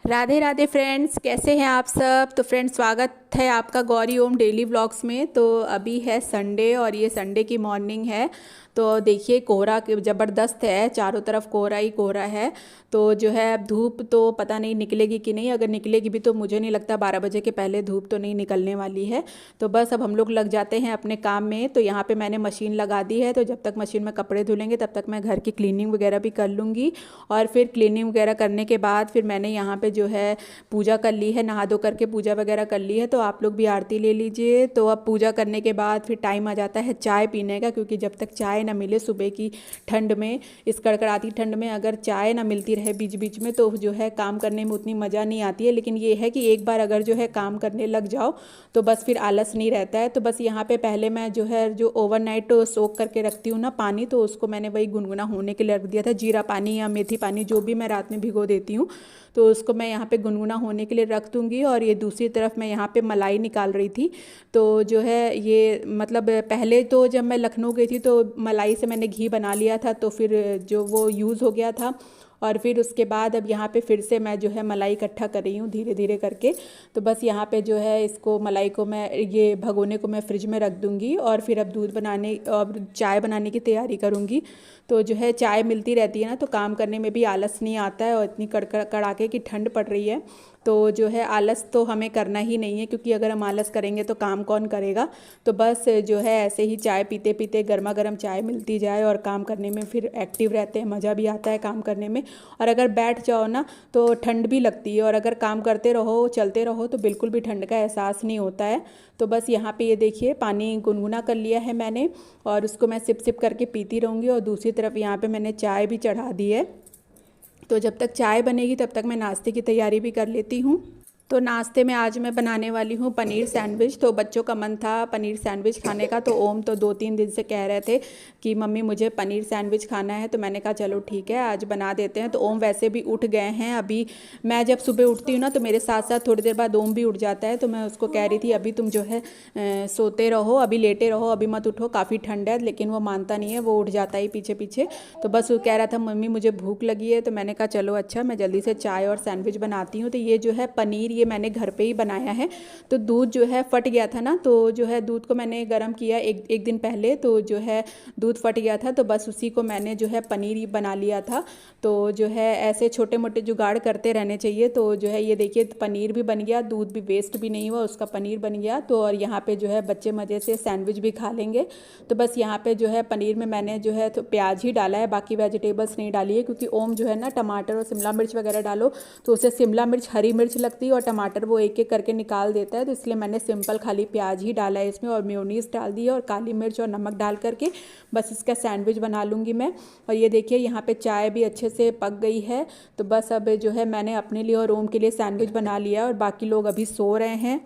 Radhe Radhe friends, कैसे हैं आप सब। तो फ्रेंड्स, स्वागत है आपका गौरी ओम डेली व्लॉग्स में। तो अभी है संडे और ये संडे की मॉर्निंग है। तो देखिए कोहरा ज़बरदस्त है, चारों तरफ कोहरा ही कोहरा है। तो जो है अब धूप तो पता नहीं निकलेगी कि नहीं, अगर निकलेगी भी तो मुझे नहीं लगता 12 बजे के पहले धूप तो नहीं निकलने वाली है। तो बस अब हम लोग लग जाते हैं अपने काम में। तो यहाँ पे मैंने मशीन लगा दी है, तो जब तक मशीन में कपड़े धुलेंगे तब तक मैं घर की क्लीनिंग वगैरह भी कर लूँगी। और फिर क्लीनिंग वगैरह करने के बाद फिर मैंने यहाँ पे जो है पूजा कर ली है, नहा धो करके पूजा वगैरह कर ली है। तो आप लोग भी आरती ले लीजिए। तो अब पूजा करने के बाद फिर टाइम आ जाता है चाय पीने का, क्योंकि जब तक चाय ना मिले सुबह की ठंड में, इस कड़कड़ाती ठंड में अगर चाय ना मिलती रहे बीच बीच में तो जो है काम करने में उतनी मज़ा नहीं आती है। लेकिन ये है कि एक बार अगर जो है काम करने लग जाओ तो बस फिर आलस नहीं रहता है। तो बस यहाँ पे पहले मैं जो है जो ओवरनाइट सोक करके रखती हूँ ना पानी, तो उसको मैंने वही गुनगुना होने के लिए रख दिया था। जीरा पानी या मेथी पानी जो भी मैं रात में भिगो देती हूँ, तो उसको मैं यहाँ पे गुनगुना होने के लिए रख दूँगी। और ये दूसरी तरफ मैं यहाँ पे मलाई निकाल रही थी। तो जो है ये मतलब पहले तो जब मैं लखनऊ गई थी तो मलाई से मैंने घी बना लिया था, तो फिर जो वो यूज़ हो गया था। और फिर उसके बाद अब यहाँ पे फिर से मैं जो है मलाई इकट्ठा कर रही हूँ धीरे धीरे करके। तो बस यहाँ पे जो है इसको मलाई को मैं ये भगोने को मैं फ्रिज में रख दूँगी। और फिर अब दूध बनाने और चाय बनाने की तैयारी करूँगी। तो जो है चाय मिलती रहती है ना, तो काम करने में भी आलस नहीं आता है। और इतनी कड़ाके की ठंड पड़ रही है तो जो है आलस तो हमें करना ही नहीं है, क्योंकि अगर हम आलस करेंगे तो काम कौन करेगा। तो बस जो है ऐसे ही चाय पीते पीते गर्मा गर्म चाय मिलती जाए और काम करने में फिर एक्टिव रहते हैं, मज़ा भी आता है काम करने में। और अगर बैठ जाओ ना तो ठंड भी लगती है, और अगर काम करते रहो चलते रहो तो बिल्कुल भी ठंड का एहसास नहीं होता है। तो बस यहाँ पे ये देखिए पानी गुनगुना कर लिया है मैंने, और उसको मैं सिप सिप करके पीती रहूँगी। और दूसरी तरफ यहाँ पे मैंने चाय भी चढ़ा दी है। तो जब तक चाय बनेगी तब तक मैं नाश्ते की तैयारी भी कर लेती हूँ। तो नाश्ते में आज मैं बनाने वाली हूँ पनीर सैंडविच। तो बच्चों का मन था पनीर सैंडविच खाने का, तो ओम तो 2-3 दिन से कह रहे थे कि मम्मी मुझे पनीर सैंडविच खाना है। तो मैंने कहा चलो ठीक है आज बना देते हैं। तो ओम वैसे भी उठ गए हैं अभी। मैं जब सुबह उठती हूँ ना तो मेरे साथ साथ थोड़ी देर बाद ओम भी उठ जाता है। तो मैं उसको कह रही थी अभी तुम जो है सोते रहो, अभी लेटे रहो, अभी मत उठो, काफ़ी ठंड है। लेकिन वो मानता नहीं है, वो उठ जाता ही पीछे पीछे। तो बस वो कह रहा था मम्मी मुझे भूख लगी है। तो मैंने कहा चलो अच्छा मैं जल्दी से चाय और सैंडविच बनाती हूँ। तो ये जो है पनीर ये मैंने घर पे ही बनाया है। तो दूध जो है फट गया था ना, तो जो है दूध को मैंने गर्म किया एक दिन पहले। तो जो है दूध फट गया था, तो बस उसी को मैंने जो है पनीर बना लिया था। तो जो है ऐसे छोटे मोटे जुगाड़ करते रहने चाहिए। तो जो है ये देखिए पनीर भी बन गया, दूध भी वेस्ट भी नहीं हुआ, उसका पनीर बन गया। तो और यहाँ पे जो है बच्चे मज़े से सैंडविच भी खा लेंगे। तो बस यहाँ पे जो है पनीर में मैंने जो है तो प्याज ही डाला है, बाकी वेजिटेबल्स नहीं डाली है। क्योंकि ओम जो है ना टमाटर और शिमला मिर्च वगैरह डालो तो उसे शिमला मिर्च हरी मिर्च लगती है और टमाटर वो एक एक करके निकाल देता है। तो इसलिए मैंने सिंपल खाली प्याज ही डाला है इसमें, और मेयोनीज डाल दी है और काली मिर्च और नमक डाल करके बस इसका सैंडविच बना लूँगी मैं। और ये देखिए यहाँ पे चाय भी अच्छे से पक गई है। तो बस अब जो है मैंने अपने लिए और ओम के लिए सैंडविच बना लिया, और बाकी लोग अभी सो रहे हैं।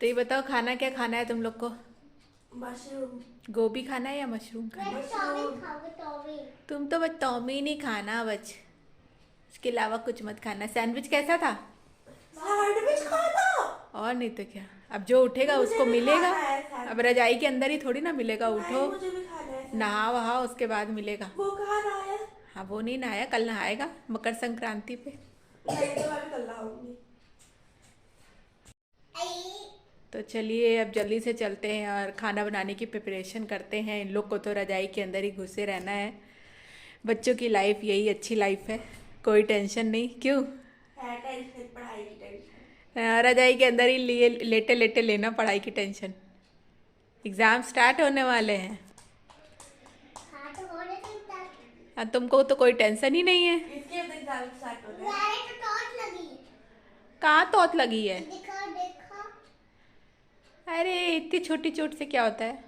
तो ये बताओ खाना क्या खाना है तुम लोग को। मशरूम। गोभी खाना है या मशरूम खाना है। तुम तो बस चाउमीन ही खाना बच, इसके अलावा कुछ मत खाना। सैंडविच कैसा था। सैंडविच खाना। और नहीं तो क्या, अब जो उठेगा उसको मिलेगा। अब रजाई के अंदर ही थोड़ी ना मिलेगा, उठो मुझे भी खाना है। नहा वहा उसके बाद मिलेगा। वो कहाँ रहा है। हाँ वो नहीं नहाया, कल नहाएगा मकर संक्रांति पे। नहीं तो मैं भी कल लाऊंगी। तो चलिए अब जल्दी से चलते हैं और खाना बनाने की प्रिपरेशन करते हैं। इन लोग को तो रजाई के अंदर ही घुसे रहना है। बच्चों की लाइफ यही अच्छी लाइफ है, कोई टेंशन नहीं। क्यों है टेंशन, पढ़ाई की टेंशन। रजाई के अंदर ही लिए लेटे लेटे लेना पढ़ाई की टेंशन। एग्ज़ाम स्टार्ट होने वाले हैं। हाँ तो होने से तुमको तो कोई टेंशन ही नहीं है। इसके एग्जाम स्टार्ट हो रहा है। तो टॉर्च लगी है। कहाँ तोत लगी है। देखो देखो। अरे इतनी छोटी चोट से क्या होता है।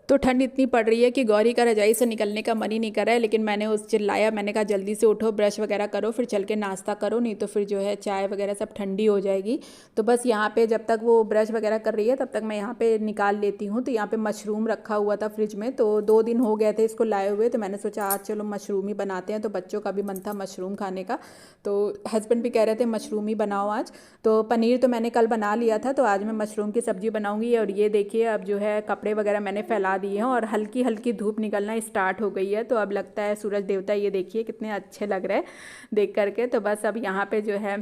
तो ठंड इतनी पड़ रही है कि गौरी का रजाई से निकलने का मन ही नहीं कर रहा है, लेकिन मैंने उस चिल्लाया, मैंने कहा जल्दी से उठो, ब्रश वगैरह करो, फिर चल के नाश्ता करो, नहीं तो फिर जो है चाय वगैरह सब ठंडी हो जाएगी। तो बस यहाँ पे जब तक वो ब्रश वगैरह कर रही है तब तक मैं यहाँ पे निकाल लेती हूँ। तो यहाँ पे मशरूम रखा हुआ था फ्रिज में, तो 2 दिन हो गए थे इसको लाए हुए, तो मैंने सोचा आज चलो मशरूम ही बनाते हैं। तो बच्चों का भी मन था मशरूम खाने का, तो हस्बैंड भी कह रहे थे मशरूम ही बनाओ आज। तो पनीर तो मैंने कल बना लिया था, तो आज मैं मशरूम की सब्ज़ी बनाऊँगी। और ये देखिए अब जो है कपड़े वगैरह मैंने फैला दिए हैं और हल्की हल्की धूप निकलना स्टार्ट हो गई है। तो अब लगता है सूरज देवता ये देखिए कितने अच्छे लग रहे हैं देख करके। तो बस अब यहाँ पे जो है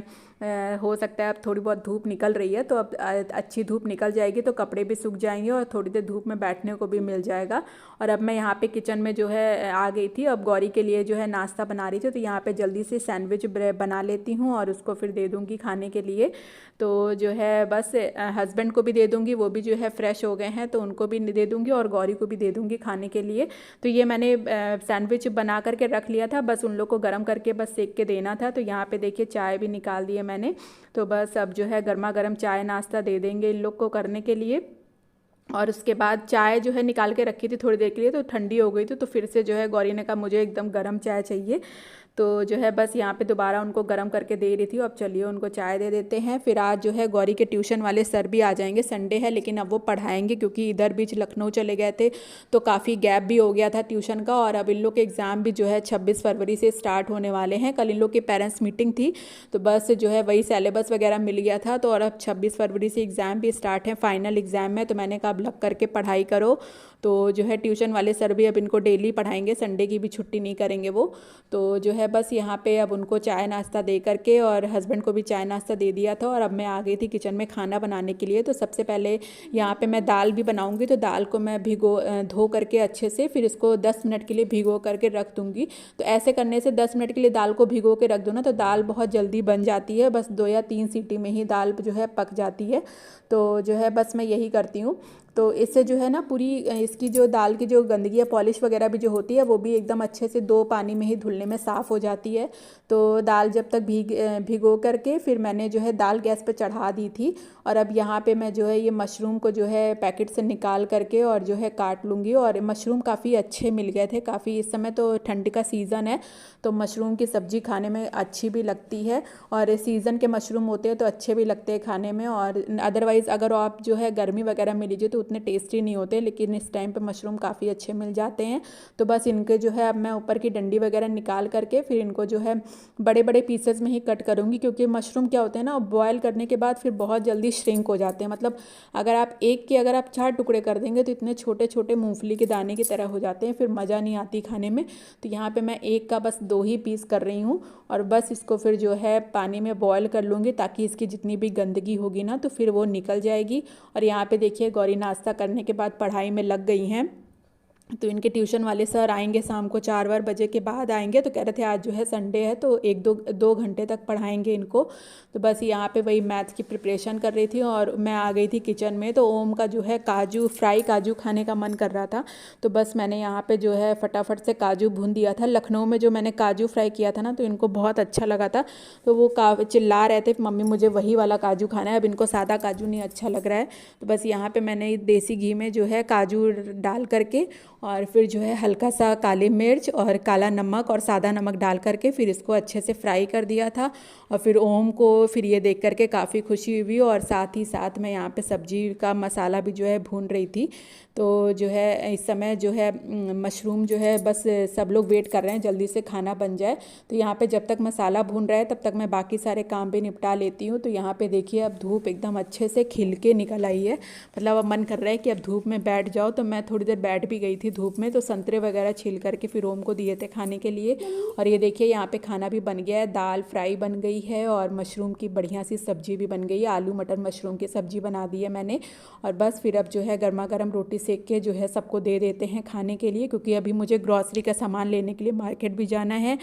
हो सकता है अब थोड़ी बहुत धूप निकल रही है, तो अब अच्छी धूप निकल जाएगी तो कपड़े भी सूख जाएंगे और थोड़ी देर धूप में बैठने को भी मिल जाएगा। और अब मैं यहाँ पे किचन में जो है आ गई थी, अब गौरी के लिए जो है नाश्ता बना रही थी। तो यहाँ पे जल्दी से सैंडविच बना लेती हूँ और उसको फिर दे दूँगी खाने के लिए। तो जो है बस हस्बैंड को भी दे दूँगी, वो भी जो है फ्रेश हो गए हैं तो उनको भी दे दूँगी और गौरी को भी दे दूँगी खाने के लिए। तो ये मैंने सैंडविच बना करके रख लिया था, बस उन लोग को गर्म करके बस सेक के देना था। तो यहाँ पे देखिए चाय भी निकाल दी है मैंने, तो बस अब जो है गर्मा गर्म चाय नाश्ता दे देंगे इन लोग को करने के लिए। और उसके बाद चाय जो है निकाल के रखी थी थोड़ी देर के लिए, तो ठंडी हो गई थी, तो फिर से जो है गौरी ने कहा मुझे एकदम गर्म चाय चाहिए। तो जो है बस यहाँ पे दोबारा उनको गर्म करके दे रही थी। अब चलिए उनको चाय दे देते हैं। फिर आज जो है गौरी के ट्यूशन वाले सर भी आ जाएंगे, संडे है लेकिन अब वो पढ़ाएंगे क्योंकि इधर बीच लखनऊ चले गए थे तो काफ़ी गैप भी हो गया था ट्यूशन का। और अब इन लोग के एग्ज़ाम भी जो है 26 फरवरी से स्टार्ट होने वाले हैं। कल इन लोग की पेरेंट्स मीटिंग थी, तो बस जो है वही सिलेबस वगैरह मिल गया था। तो और अब 26 फरवरी से एग्ज़ाम भी स्टार्ट है, फाइनल एग्ज़ाम है। तो मैंने कहा अब लग करके पढ़ाई करो। तो जो है ट्यूशन वाले सर भी अब इनको डेली पढ़ाएंगे, संडे की भी छुट्टी नहीं करेंगे वो। तो जो है बस यहाँ पे अब उनको चाय नाश्ता दे करके और हस्बैंड को भी चाय नाश्ता दे दिया था और अब मैं आ गई थी किचन में खाना बनाने के लिए। तो सबसे पहले यहाँ पे मैं दाल भी बनाऊँगी, तो दाल को मैं धो करके अच्छे से फिर इसको 10 मिनट के लिए भिगो करके रख दूँगी। तो ऐसे करने से 10 मिनट के लिए दाल को भिगो के रख दो ना, तो दाल बहुत जल्दी बन जाती है, बस 2 या 3 सीटी में ही दाल जो है पक जाती है। तो जो है बस मैं यही करती हूँ। तो इससे जो है ना पूरी इसकी जो दाल की जो गंदगी या पॉलिश वगैरह भी जो होती है वो भी एकदम अच्छे से 2 पानी में ही धुलने में साफ़ हो जाती है। तो दाल जब तक भिगो करके फिर मैंने जो है दाल गैस पे चढ़ा दी थी। और अब यहाँ पे मैं जो है ये मशरूम को जो है पैकेट से निकाल करके और जो है काट लूँगी। और मशरूम काफ़ी अच्छे मिल गए थे, काफ़ी इस समय तो ठंड का सीज़न है तो मशरूम की सब्ज़ी खाने में अच्छी भी लगती है और सीज़न के मशरूम होते हैं तो अच्छे भी लगते हैं खाने में। और अदरवाइज़ अगर आप जो है गर्मी वगैरह में लीजिए तो उतने टेस्टी नहीं होते, लेकिन इस टाइम पे मशरूम काफ़ी अच्छे मिल जाते हैं। तो बस इनके जो है अब मैं ऊपर की डंडी वगैरह निकाल करके फिर इनको जो है बड़े बड़े पीसेस में ही कट करूँगी, क्योंकि मशरूम क्या होते हैं ना बॉयल करने के बाद फिर बहुत जल्दी श्रिंक हो जाते हैं। मतलब अगर आप अगर आप 4 टुकड़े कर देंगे तो इतने छोटे छोटे मूंगफली के दाने की तरह हो जाते हैं, फिर मज़ा नहीं आती खाने में। तो यहाँ पे मैं एक का बस 2 ही पीस कर रही हूँ और बस इसको फिर जो है पानी में बॉयल कर लूँगी ताकि इसकी जितनी भी गंदगी होगी ना तो फिर वो निकल जाएगी। और यहाँ पे देखिए गौरी नाश्ता करने के बाद पढ़ाई में लग गई हैं। तो इनके ट्यूशन वाले सर आएंगे शाम को 4 बजे के बाद आएंगे, तो कह रहे थे आज जो है संडे है तो 1-2 घंटे तक पढ़ाएंगे इनको। तो बस यहाँ पे वही मैथ की प्रिपरेशन कर रही थी और मैं आ गई थी किचन में। तो ओम का जो है फ्राई काजू खाने का मन कर रहा था, तो बस मैंने यहाँ पे जो है फटाफट से काजू भून दिया था। लखनऊ में जो मैंने काजू फ्राई किया था ना तो इनको बहुत अच्छा लगा था, तो वो चिल्ला रहे थे मम्मी मुझे वही वाला काजू खाना है, अब इनको सादा काजू नहीं अच्छा लग रहा है। तो बस यहाँ पर मैंने देसी घी में जो है काजू डाल करके और फिर जो है हल्का सा काली मिर्च और काला नमक और सादा नमक डाल करके फिर इसको अच्छे से फ्राई कर दिया था। और फिर ओम को फिर ये देख करके काफ़ी खुशी हुई और साथ ही साथ मैं यहाँ पे सब्जी का मसाला भी जो है भून रही थी। तो जो है इस समय जो है मशरूम जो है बस सब लोग वेट कर रहे हैं जल्दी से खाना बन जाए। तो यहाँ पे जब तक मसाला भून रहा है तब तक मैं बाकी सारे काम भी निपटा लेती हूँ। तो यहाँ पे देखिए अब धूप एकदम अच्छे से खिल के निकल आई है, मतलब अब मन कर रहा है कि अब धूप में बैठ जाओ। तो मैं थोड़ी देर बैठ भी गई थी धूप में, तो संतरे वगैरह छील करके फिर ओम को दिए थे खाने के लिए। और ये देखिए यहाँ पे खाना भी बन गया है, दाल फ्राई बन गई है और मशरूम की बढ़िया सी सब्जी भी बन गई है, आलू मटर मशरूम की सब्जी बना दी है मैंने। और बस फिर अब जो है गर्मा गर्म रोटी सेक के जो है सबको दे देते हैं खाने के लिए, क्योंकि अभी मुझे ग्रॉसरी का सामान लेने के लिए मार्केट भी जाना है।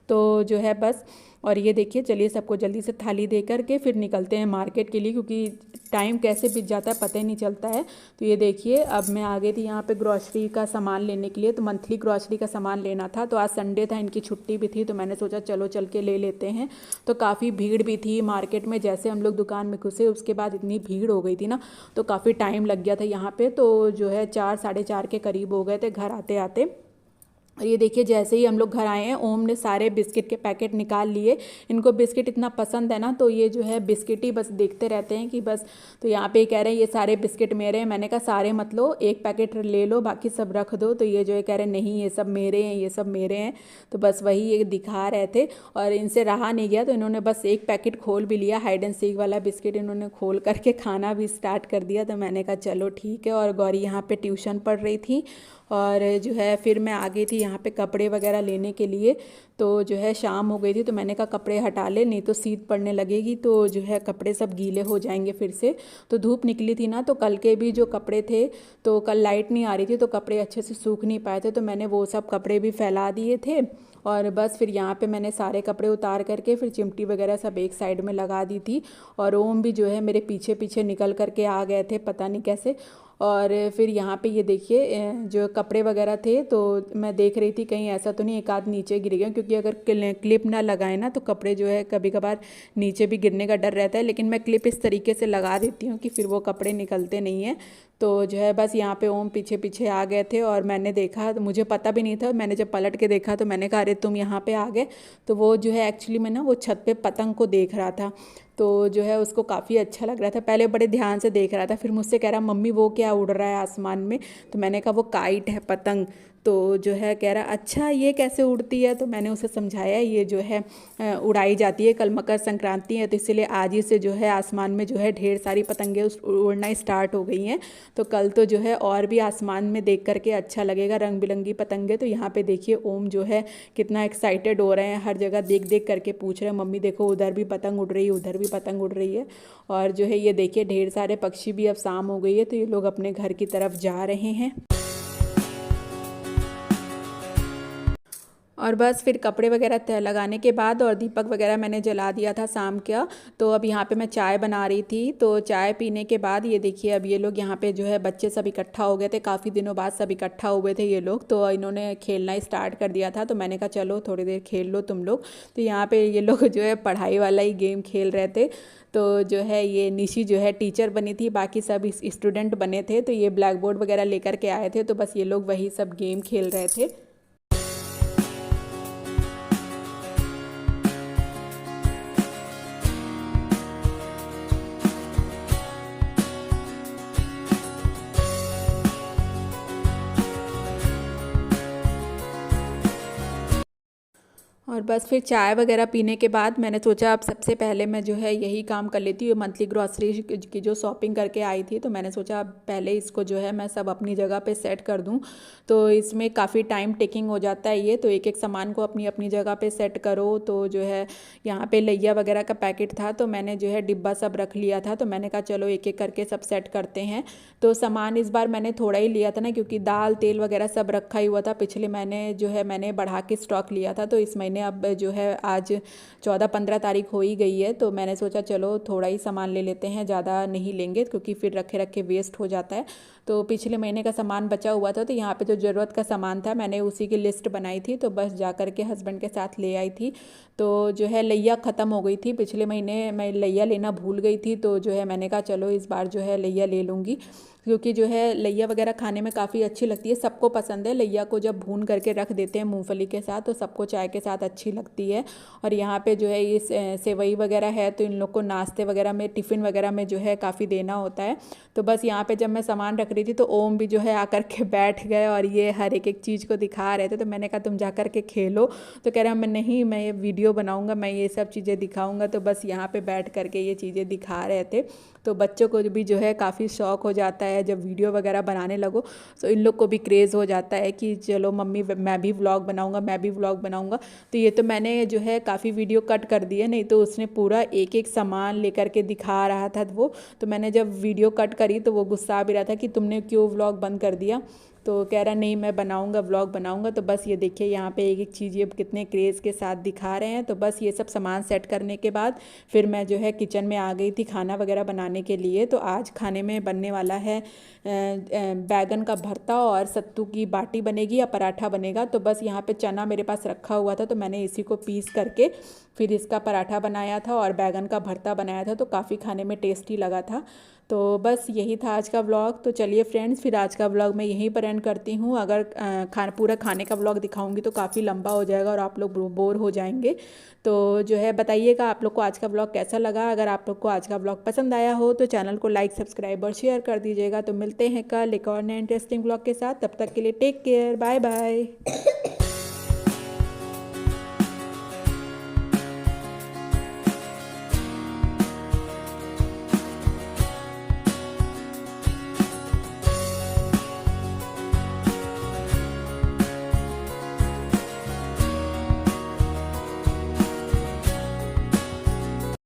तो जो है बस। और ये देखिए, चलिए सबको जल्दी से थाली दे करके फिर निकलते हैं मार्केट के लिए, क्योंकि टाइम कैसे बीत जाता है पता ही नहीं चलता है। तो ये देखिए, अब मैं आ गई थी यहाँ पे ग्रॉसरी का सामान लेने के लिए। तो मंथली ग्रॉसरी का सामान लेना था, तो आज संडे था, इनकी छुट्टी भी थी, तो मैंने सोचा चलो चल के ले लेते हैं। तो काफ़ी भीड़ भी थी मार्केट में। जैसे हम लोग दुकान में घुसे उसके बाद इतनी भीड़ हो गई थी ना, तो काफ़ी टाइम लग गया था यहाँ पे। तो जो है 4 साढ़े 4 के करीब हो गए थे घर आते आते। और ये देखिए, जैसे ही हम लोग घर आए हैं, ओम ने सारे बिस्किट के पैकेट निकाल लिए। इनको बिस्किट इतना पसंद है ना, तो ये जो है बिस्किट ही बस देखते रहते हैं कि बस। तो यहाँ पे कह रहे हैं ये सारे बिस्किट मेरे हैं। मैंने कहा सारे मत लो, एक पैकेट ले लो, बाकी सब रख दो। तो ये जो है कह रहे हैं नहीं ये सब मेरे हैं, ये सब मेरे हैं। तो बस वही ये दिखा रहे थे और इनसे रहा नहीं गया, तो इन्होंने बस एक पैकेट खोल भी लिया। हाइड एंड सीक वाला बिस्किट इन्होंने खोल करके खाना भी स्टार्ट कर दिया। तो मैंने कहा चलो ठीक है। और गौरी यहाँ पे ट्यूशन पढ़ रही थी और जो है फिर मैं आ गई थी यहाँ पे कपड़े वगैरह लेने के लिए। तो जो है शाम हो गई थी, तो मैंने कहा कपड़े हटा ले, नहीं तो शीत पड़ने लगेगी, तो जो है कपड़े सब गीले हो जाएंगे फिर से। तो धूप निकली थी ना, तो कल के भी जो कपड़े थे, तो कल लाइट नहीं आ रही थी, तो कपड़े अच्छे से सूख नहीं पाए थे, तो मैंने वो सब कपड़े भी फैला दिए थे। और बस फिर यहाँ पे मैंने सारे कपड़े उतार करके फिर चिमटी वगैरह सब एक साइड में लगा दी थी। और ओम भी जो है मेरे पीछे पीछे निकल करके आ गए थे, पता नहीं कैसे। और फिर यहाँ पे ये देखिए, जो कपड़े वगैरह थे, तो मैं देख रही थी कहीं ऐसा तो नहीं एक आध नीचे गिर गया, क्योंकि अगर क्लिप ना लगाए ना तो कपड़े जो है कभी कभार नीचे भी गिरने का डर रहता है। लेकिन मैं क्लिप इस तरीके से लगा देती हूँ कि फिर वो कपड़े निकलते नहीं हैं। तो जो है बस यहाँ पे ओम पीछे पीछे आ गए थे और मैंने देखा, तो मुझे पता भी नहीं था। मैंने जब पलट के देखा तो मैंने कहा अरे तुम यहाँ पे आ गए। तो वो जो है एक्चुअली मैं ना वो छत पे पतंग को देख रहा था, तो जो है उसको काफ़ी अच्छा लग रहा था। पहले बड़े ध्यान से देख रहा था, फिर मुझसे कह रहा मम्मी वो क्या उड़ रहा है आसमान में। तो मैंने कहा वो काइट है, पतंग। तो जो है कह रहा अच्छा ये कैसे उड़ती है। तो मैंने उसे समझाया ये जो है उड़ाई जाती है, कल मकर संक्रांति है, तो इसलिए आज ही से जो है आसमान में जो है ढेर सारी पतंगें उड़ना स्टार्ट हो गई हैं। तो कल तो जो है और भी आसमान में देख करके अच्छा लगेगा, रंग बिरंगी पतंगें। तो यहाँ पे देखिए ओम जो है कितना एक्साइटेड हो रहे हैं, हर जगह देख देख करके पूछ रहे हैं मम्मी देखो उधर भी पतंग उड़ रही है, उधर भी पतंग उड़ रही है। और जो है ये देखिए ढेर सारे पक्षी भी, अब शाम हो गई है तो ये लोग अपने घर की तरफ जा रहे हैं। और बस फिर कपड़े वगैरह तय लगाने के बाद और दीपक वगैरह मैंने जला दिया था शाम का। तो अब यहाँ पे मैं चाय बना रही थी। तो चाय पीने के बाद ये देखिए अब ये लोग यहाँ पे जो है बच्चे सब इकट्ठा हो गए थे, काफ़ी दिनों बाद सब इकट्ठा हुए थे ये लोग। तो इन्होंने खेलना स्टार्ट कर दिया था, तो मैंने कहा चलो थोड़ी देर खेल लो तुम लोग। तो यहाँ पर ये लोग जो है पढ़ाई वाला ही गेम खेल रहे थे। तो जो है ये निशी जो है टीचर बनी थी, बाकी सब स्टूडेंट बने थे। तो ये ब्लैक बोर्ड वगैरह लेकर के आए थे, तो बस ये लोग वही सब गेम खेल रहे थे। और बस फिर चाय वगैरह पीने के बाद मैंने सोचा अब सबसे पहले मैं जो है यही काम कर लेती हूँ। मंथली ग्रॉसरी की जो शॉपिंग करके आई थी, तो मैंने सोचा अब पहले इसको जो है मैं सब अपनी जगह पे सेट कर दूँ। तो इसमें काफ़ी टाइम टेकिंग हो जाता है ये, तो एक एक सामान को अपनी अपनी जगह पे सेट करो। तो जो है यहाँ पे लैया वगैरह का पैकेट था, तो मैंने जो है डिब्बा सब रख लिया था। तो मैंने कहा चलो एक एक करके सब सेट करते हैं। तो सामान इस बार मैंने थोड़ा ही लिया था ना, क्योंकि दाल तेल वगैरह सब रखा ही हुआ था। पिछले महीने जो है मैंने बढ़ा के स्टॉक लिया था, तो इस महीने अब जो है आज 14-15 तारीख हो ही गई है। तो मैंने सोचा चलो थोड़ा ही सामान ले लेते हैं, ज़्यादा नहीं लेंगे क्योंकि फिर रखे रखे वेस्ट हो जाता है। तो पिछले महीने का सामान बचा हुआ था, तो यहाँ पे जो ज़रूरत का सामान था मैंने उसी की लिस्ट बनाई थी, तो बस जा कर के हस्बैंड के साथ ले आई थी। तो जो है लैया ख़त्म हो गई थी, पिछले महीने मैं लैया लेना भूल गई थी। तो जो है मैंने कहा चलो इस बार जो है लैया ले लूँगी, क्योंकि जो है लैया वगैरह खाने में काफ़ी अच्छी लगती है, सबको पसंद है। लैया को जब भून करके रख देते हैं मूंगफली के साथ, तो सबको चाय के साथ अच्छी लगती है। और यहाँ पे जो है ये सेवई वगैरह है, तो इन लोग को नाश्ते वगैरह में, टिफ़िन वगैरह में जो है काफ़ी देना होता है। तो बस यहाँ पे जब मैं सामान रख रही थी, तो ओम भी जो है आकर के बैठ गए और ये हर एक एक चीज़ को दिखा रहे थे। तो मैंने कहा तुम जा कर के खेलो। तो कह रहा मैं नहीं, मैं ये वीडियो बनाऊँगा, मैं ये सब चीज़ें दिखाऊँगा। तो बस यहाँ पर बैठ करके ये चीज़ें दिखा रहे थे। तो बच्चों को भी जो है काफ़ी शौक हो जाता है, जब वीडियो वगैरह बनाने लगो तो इन लोग को भी क्रेज़ हो जाता है कि चलो मम्मी मैं भी व्लॉग बनाऊंगा, मैं भी व्लॉग बनाऊंगा। तो ये तो मैंने जो है काफ़ी वीडियो कट कर दिए, नहीं तो उसने पूरा एक एक सामान लेकर के दिखा रहा था वो। तो मैंने जब वीडियो कट करी तो वो गुस्सा भी रहा था कि तुमने क्यों व्लॉग बंद कर दिया। तो कह रहा नहीं मैं बनाऊंगा, व्लॉग बनाऊंगा। तो बस ये देखिए यहाँ पे एक एक चीज़ ये कितने क्रेज़ के साथ दिखा रहे हैं। तो बस ये सब सामान सेट करने के बाद फिर मैं जो है किचन में आ गई थी खाना वगैरह बनाने के लिए। तो आज खाने में बनने वाला है बैगन का भरता और सत्तू की बाटी बनेगी या पराठा बनेगा। तो बस यहाँ पे चना मेरे पास रखा हुआ था तो मैंने इसी को पीस करके फिर इसका पराठा बनाया था और बैगन का भरता बनाया था। तो काफ़ी खाने में टेस्टी लगा था। तो बस यही था आज का व्लॉग। तो चलिए फ्रेंड्स, फिर आज का व्लॉग मैं यहीं पर एंड करती हूँ। अगर पूरा खाने का व्लॉग दिखाऊंगी तो काफ़ी लंबा हो जाएगा और आप लोग बोर हो जाएंगे। तो जो है बताइएगा आप लोग को आज का व्लॉग कैसा लगा। अगर आप लोग को आज का व्लॉग पसंद आया हो तो चैनल को लाइक, सब्सक्राइब और शेयर कर दीजिएगा। तो मिलते हैं कल एक और नए इंटरेस्टिंग व्लॉग के साथ। तब तक के लिए टेक केयर, बाय बाय।